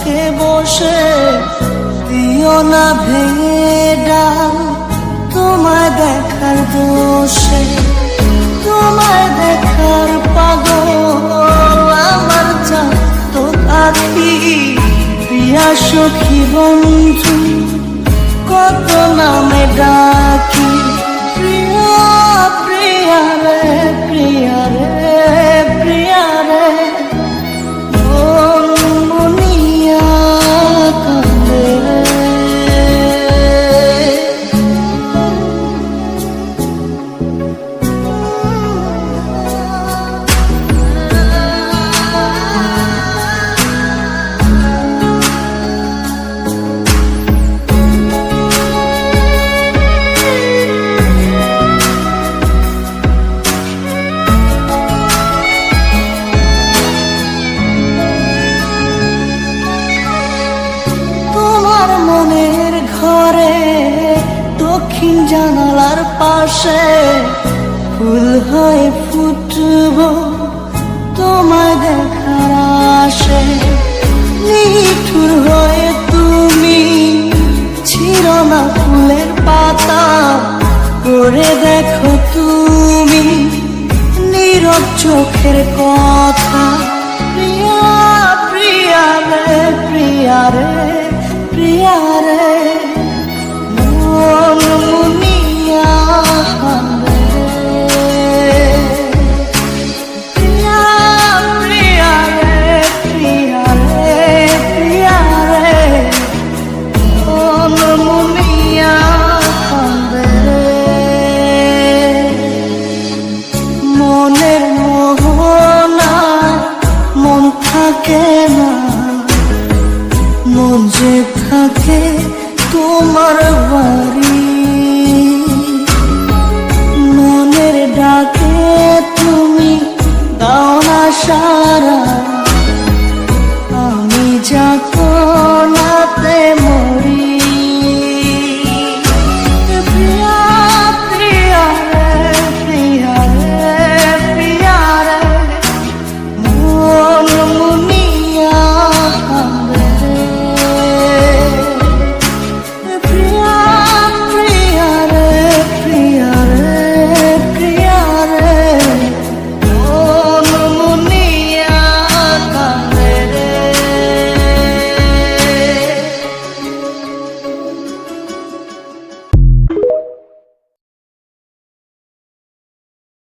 বুকে বসে দিও না ভেঙে ডাল তোমায় দেখার দোষে, তোমায় দেখার পাগল আমার চাঁদ আখি। প্রিয়া সখী বন্ধু কত নামে ডাকি, প্রিয়া প্রিয়া রে প্রিয়া রে প্রিয়া রে মনিয়া কান্দে রে। মনের ঘরে দক্ষিণ জানালার পাশে ফুল হয়ে ফুটব তোমায় দেখার আশে। নিঠুর হয়ে তুমি ছিল না ফুলের পাতা, করে দেখো তুমি নীরব চোখের কথা। প্রিয়া প্রিয়া রে প্রিয়া রে প্রিয়া রে